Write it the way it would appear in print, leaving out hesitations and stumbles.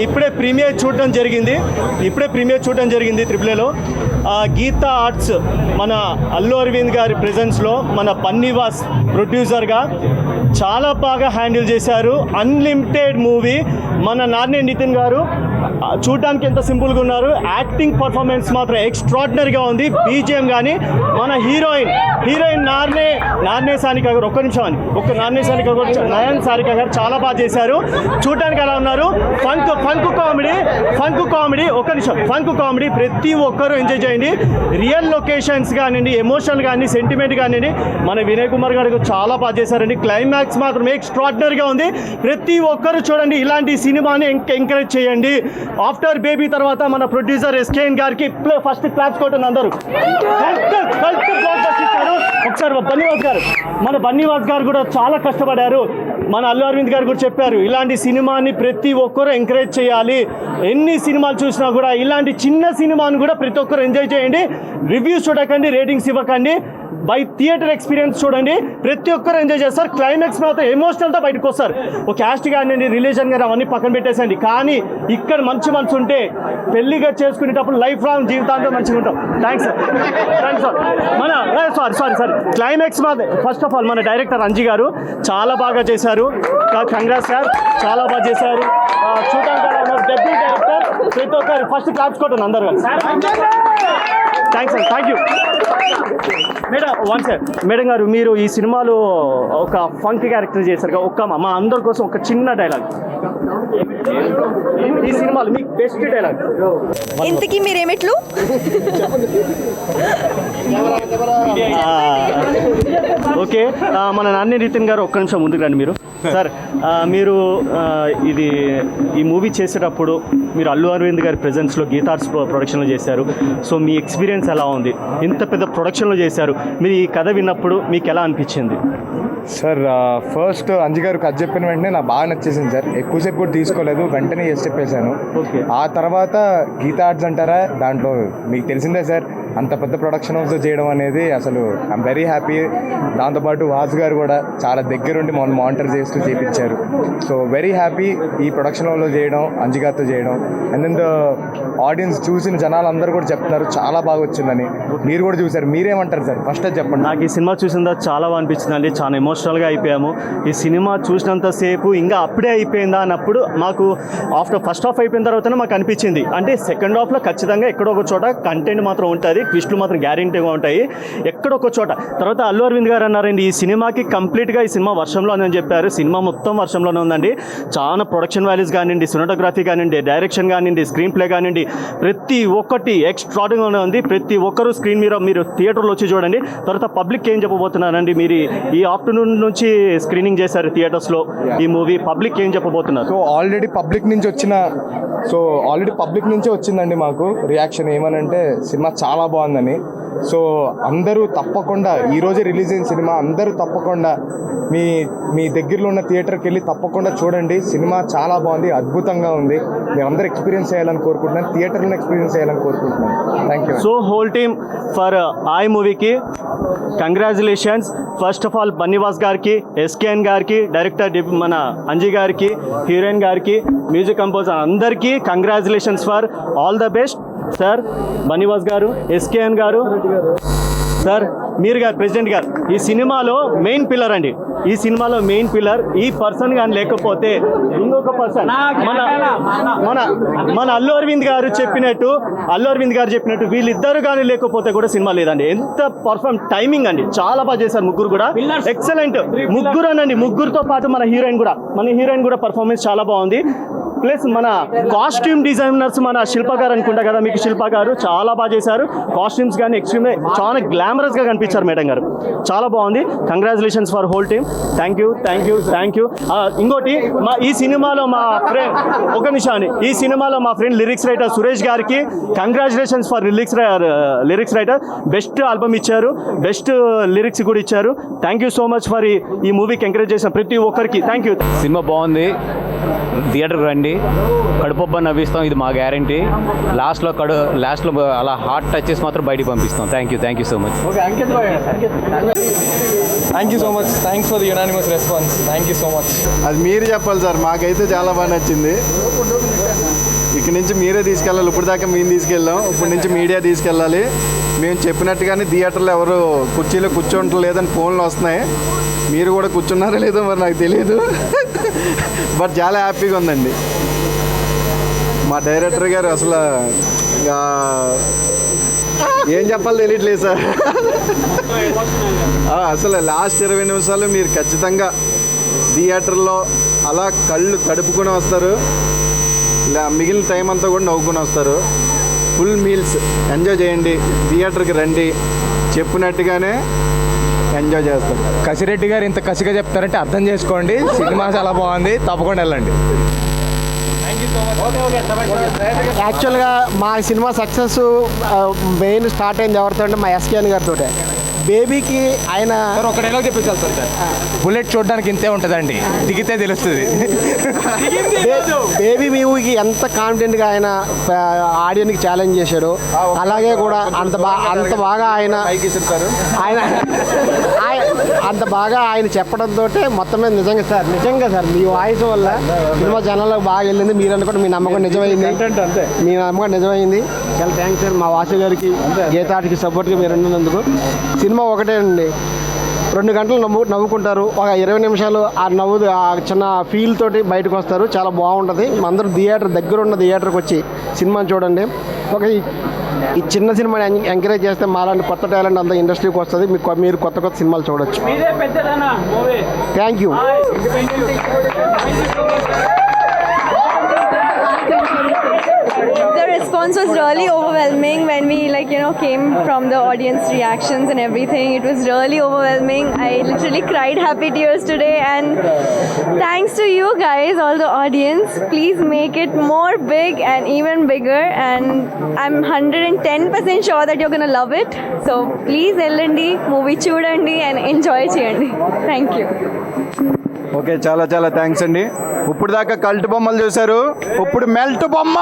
ఇప్పుడే ప్రీమియర్ చూడడం జరిగింది త్రిపులేలో. గీతా ఆర్ట్స్ మన అల్లు అరవింద్ గారి ప్రెజెన్స్లో మన బన్నీవాస్ ప్రొడ్యూసర్గా చాలా బాగా హ్యాండిల్ చేశారు. Unlimited movie. మన నార్నే నితిన్ గారు చూడడానికి ఎంత సింపుల్గా ఉన్నారు, యాక్టింగ్ పర్ఫార్మెన్స్ మాత్రం ఎక్స్ట్రాడినరీగా ఉంది. బీజిఎం కానీ మన హీరోయిన్ నార్నే సానిక గారు నయన్ సారిక గారు చాలా బాగా చేశారు. చూడడానికి ఎలా ఉన్నారు. ఫంక్ కామెడీ ఫంక్ కామెడీ ప్రతి ఒక్కరూ ఎంజాయ్ చేయండి. రియల్ లొకేషన్స్ కానివ్వండి, ఎమోషనల్ కానీ, సెంటిమెంట్ కానివ్వండి, మన వినయ్ కుమార్ గారు చాలా బాగా చేశారండి. క్లైమాక్స్ మాత్రం ఎక్స్ట్రాడినరీగా ఉంది. ప్రతి ఒక్కరు చూడండి, ఇలాంటి సినిమాని ఎంకరేజ్ చేయండి. ఆఫ్టర్ బేబీ తర్వాత మన ప్రొడ్యూసర్ ఎస్కేఎన్ గారికి ఫస్ట్ క్లాప్స్ కొట్టండి అందరూ. ఒకసారి బన్నీవాస్ గారు కూడా చాలా కష్టపడారు. మన అల్లు అరవింద్ గారు కూడా చెప్పారు, ఇలాంటి సినిమాని ప్రతి ఒక్కరు ఎంకరేజ్ చేయాలి. ఎన్ని సినిమాలు చూసినా కూడా ఇలాంటి చిన్న సినిమాని కూడా ప్రతి ఒక్కరు ఎంజాయ్ చేయండి. రివ్యూస్ చూడకండి, రేటింగ్స్ ఇవ్వకండి. బై థియేటర్ ఎక్స్పీరియన్స్ చూడండి, ప్రతి ఒక్కరు ఎంజాయ్ చేస్తారు. క్లైమాక్స్ మాత్రం ఎమోషనల్తో బయటకు వస్తారు. ఒక క్యాస్ట్ కానివ్వండి, రిలీజన్ కానీ అవన్నీ పక్కన పెట్టేసండి. కానీ ఇక్కడ మంచి మనసు ఉంటే పెళ్లిగా చేసుకునేటప్పుడు లైఫ్ లాంగ్ జీవితాంతం మంచిగా ఉంటాం. Thanks sir. Sorry climax first of all మన డైరెక్టర్ అంజీ గారు చాలా బాగా చేశారు. కంగ్రాట్స్ సార్, చాలా బాగా చేశారు. చూడడానికి డెబ్యూ డైరెక్టర్ ప్రతి ఒక్కరు ఫస్ట్ క్లాప్స్ కొట్టండి అందరూ. Thanks sir, thank you. Madam గారు, మీరు ఈ సినిమాలో ఒక ఫంక్ క్యారెక్టర్ చేశారు. మా అందరి కోసం ఒక చిన్న డైలాగ్, ఈ సినిమాలో మీకు బెస్ట్ డైలాగ్. ఇంతకీ మీరేమిట్లు? ఓకే, మన నాన్నే నితిన్ గారు ఒక్క నిమిషం ముందుకు రండి. మీరు సార్, మీరు ఈ మూవీ చేసేటప్పుడు మీరు అల్లు అరవింద్ గారి ప్రెజెన్స్లో గీతా ఆర్ట్స్ ప్రొడక్షన్లో చేశారు. సో మీ ఎక్స్పీరియన్స్ ఎలా ఉంది? ఇంత పెద్ద ప్రొడక్షన్లో చేశారు, మీరు ఈ కథ విన్నప్పుడు మీకు ఎలా అనిపించింది? సార్, ఫస్ట్ అంజి గారు కథ చెప్పిన వెంటనే నాకు బాగా నచ్చేసింది సార్. ఎక్కువసేపు కూడా తీసుకోలేదు, వెంటనే ఎస్ చెప్పేశాను. ఆ తర్వాత గీతా ఆర్ట్స్ అంటారా, దాంట్లో మీకు తెలిసిందే సార్, అంత పెద్ద ప్రొడక్షన్ హౌస్లో చేయడం అనేది అసలు ఐఎమ్ వెరీ హ్యాపీ. దాంతోపాటు వాసు గారు కూడా చాలా దగ్గరుండి మనం మానిటర్ చేస్తూ చేయించారు. సో వెరీ హ్యాపీ ఈ ప్రొడక్షన్ హౌస్లో చేయడం, అంజి గారితో చేయడం. అండ్ దెన్ ద ఆడియన్స్ చూసిన జనాలు అందరూ కూడా చెప్తున్నారు చాలా బాగా వచ్చిందని. మీరు కూడా చూసారు, మీరేమంటారు సార్? ఫస్ట్ అది చెప్పండి. నాకు ఈ సినిమా చూసిన తర్వాత చాలా బాగా అనిపించింది అండి. చాలా ఎమోషనల్గా అయిపోయాము. ఈ సినిమా చూసినంతసేపు ఇంకా అప్పుడే అయిపోయిందా అన్నప్పుడు మాకు ఫస్ట్ హాఫ్ అయిపోయిన తర్వాతనే మాకు అనిపించింది. అంటే సెకండ్ హాఫ్లో ఖచ్చితంగా ఎక్కడో ఒక చోట కంటెంట్ మాత్రం ఉంటుంది, ట్విస్టులు మాత్రం గ్యారెంటీగా ఉంటాయి ఎక్కడొక చోట. తర్వాత అల్లు అరవింద్ గారు అన్నారండి, ఈ సినిమాకి కంప్లీట్గా ఈ సినిమా వర్షంలో అని చెప్పారు. సినిమా మొత్తం వర్షంలోనే ఉందండి. చాలా ప్రొడక్షన్ వాల్యూస్ కానివ్వండి, సినిమాటోగ్రఫీ కానివ్వండి, డైరెక్షన్ కానివ్వండి, స్క్రీన్ ప్లే కానివ్వండి, ప్రతి ఒక్కటి ఎక్స్ట్రాడినరీగా ఉంది. ప్రతి ఒక్కరు స్క్రీన్ మీద మీరు థియేటర్లో వచ్చి చూడండి. తర్వాత పబ్లిక్ ఏం చెప్పబోతున్నారండి? మీరు ఈ ఆఫ్టర్నూన్ నుంచి స్క్రీనింగ్ చేశారు థియేటర్స్లో ఈ మూవీ, పబ్లిక్ ఏం చెప్పబోతున్నారు? సో ఆల్రెడీ పబ్లిక్ నుంచి వచ్చిందండి మాకు రియాక్షన్. ఏమనంటే సినిమా చాలా బాగుందని. సో అందరూ తప్పకుండా ఈరోజే రిలీజ్ అయిన సినిమా, అందరూ తప్పకుండా మీ దగ్గరలో ఉన్న థియేటర్కి వెళ్ళి తప్పకుండా చూడండి. సినిమా చాలా బాగుంది, అద్భుతంగా ఉంది. మీరు అందరూ ఎక్స్పీరియన్స్ చేయాలని కోరుకుంటున్నాను, థియేటర్లో ఎక్స్పీరియన్స్ చేయాలని కోరుకుంటున్నాను. Thank you. So whole team for Aay మూవీకి congratulations. First of all Bunny Vas గారికి, ఎస్కేఎన్ గారికి, డైరెక్టర్ మన అంజీ గారికి, హీరోయిన్ గారికి, మ్యూజిక్ కంపోజర్ అందరికీ congratulations for all the best. Sir, Bunny Vas garu, SKN గారు, సార్ మీరు గారు, ప్రెసిడెంట్ గారు, ఈ సినిమాలో మెయిన్ పిల్లర్ అండి. ఈ సినిమాలో మెయిన్ పిల్లర్ ఈ పర్సన్ కానీ లేకపోతే ఇంకొక పర్సన్ మన అల్లు అరవింద్ గారు చెప్పినట్టు వీళ్ళిద్దరు కానీ లేకపోతే కూడా సినిమా లేదండి. ఎంత పర్ఫార్మ్ టైమింగ్ అండి, చాలా బాగా చేశారు ముగ్గురు కూడా, ఎక్సలెంట్ ముగ్గురు అనండి. ముగ్గురుతో పాటు మన హీరోయిన్ కూడా పర్ఫార్మెన్స్ చాలా బాగుంది. ప్లస్ మన కాస్ట్యూమ్ డిజైనర్స్ మన శిల్ప గారు అనుకుంటా కదా, మీకు శిల్ప గారు చాలా బాగా చేశారు. కాస్ట్యూమ్స్ కానీ ఎక్స్ట్రీమ్లీ చాలా గ్లామరస్గా కనిపించారు మేడం గారు, చాలా బాగుంది. Congratulations for whole team. Thank you. ఇంకోటి, ఈ సినిమాలో మా ఫ్రెండ్ లిరిక్స్ రైటర్ సురేష్ గారికి congratulations for lyrics writer. Best album ఇచ్చారు, బెస్ట్ లిరిక్స్ కూడా ఇచ్చారు. Thank you so much for ఈ మూవీకి ఎంకరేజ్ చేసిన ప్రతి ఒక్కరికి థ్యాంక్ యూ. సినిమా బాగుంది, థియేటర్కి రండి. చూడండి, కడుపొబ్బ నవ్విస్తాం, ఇది మా గ్యారంటీ. లాస్ట్లో అలా హార్ట్ టచ్ చేసి మాత్రం బయటికి పంపిస్తాం. Thank you so much. Thank you so much. Thanks for the unanimous response. Thank you so much. అది మీరు చెప్పాలి సార్, మాకైతే చాలా బాగా నచ్చింది. ఇక్కడి నుంచి మీరే తీసుకెళ్ళాలి. ఇప్పుడు దాకా మేము తీసుకెళ్ళాం, ఇప్పటి నుంచి మీడియా తీసుకెళ్ళాలి. మేము చెప్పినట్టుగానే థియేటర్లో ఎవరు కుర్చీలో కూర్చోంటలేదని ఫోన్లు వస్తున్నాయి. మీరు కూడా కూర్చున్నారో లేదో మరి నాకు తెలియదు. బట్ చాలా హ్యాపీగా ఉందండి. మా డైరెక్టర్ గారు అసలు ఏం చెప్పాలో తెలియట్లేదు సార్. అసలు లాస్ట్ 20 నిమిషాలు మీరు ఖచ్చితంగా థియేటర్లో అలా కళ్ళు తడుపుకొని వస్తారు. మిగిలిన టైం అంతా కూడా నవ్వుకొని వస్తారు. ఫుల్ మీల్స్ ఎంజాయ్ చేయండి, థియేటర్కి రండి, చెప్పినట్టుగానే ఎంజాయ్ చేస్తారు. కసిరెడ్డి గారు ఇంత కసిగా చెప్తారంటే అర్థం చేసుకోండి, సినిమా చాలా బాగుంది, తప్పకుండా వెళ్ళండి. యాక్చువల్గా మా సినిమా సక్సెస్ మెయిన్ స్టార్ట్ అయింది ఎవరితో అంటే మా ఎస్కేఎన్ గారితో. బేబీకి ఆయన ఒక డైలాగ్ చెప్పేసి సార్, బుల్లెట్ చూడడానికి ఇంతే ఉంటుందండి, దిగితే తెలుస్తుంది. బేబీ మూవీకి ఎంత కాన్ఫిడెంట్గా ఆయన ఆడియన్కి ఛాలెంజ్ చేశాడు, అలాగే కూడా అంత బాగా ఆయన అంత బాగా ఆయన చెప్పడంతో మొత్తం మీద నిజంగా సార్ మీ వాయిస్ వల్ల సినిమా జనాలకు బాగా వెళ్ళింది. మీరు అనుకుంటే మీ నమ్మకం నిజమైంది, మీ నమ్మకం నిజమైంది. చాలా థ్యాంక్స్ సార్. మా వాసు గారికి, గీతాటికి సపోర్ట్గా మీరు ఉన్నందుకు. సినిమా ఒకటే అండి, 2 గంటలు నవ్వుకుంటారు, ఒక 20 నిమిషాలు ఆ చిన్న ఫీల్ తోటి బయటకు వస్తారు. చాలా బాగుంటుంది. అందరూ దగ్గర ఉన్న థియేటర్కి వచ్చి సినిమాని చూడండి. ఈ చిన్న సినిమాని ఎంకరేజ్ చేస్తే మాలాంటి కొత్త టాలెంట్ అంతా ఇండస్ట్రీకి వస్తుంది. మీరు కొత్త సినిమాలు చూడొచ్చు. Thank you. The response was really overwhelming when we came from the audience reactions and everything. It was really overwhelming. I literally cried happy tears today, and thanks to you guys, all the audience. Please make it more big and even bigger, and I'm 110% sure that you're gonna love it. So please ellandi movie chudandi and enjoy cheyandi. Thank you. Okay, చాలా చాలా thanks అండి. ఇప్పుడు దాకా cult బొమ్మలు చూశారు, ఇప్పుడు melt బొమ్మ.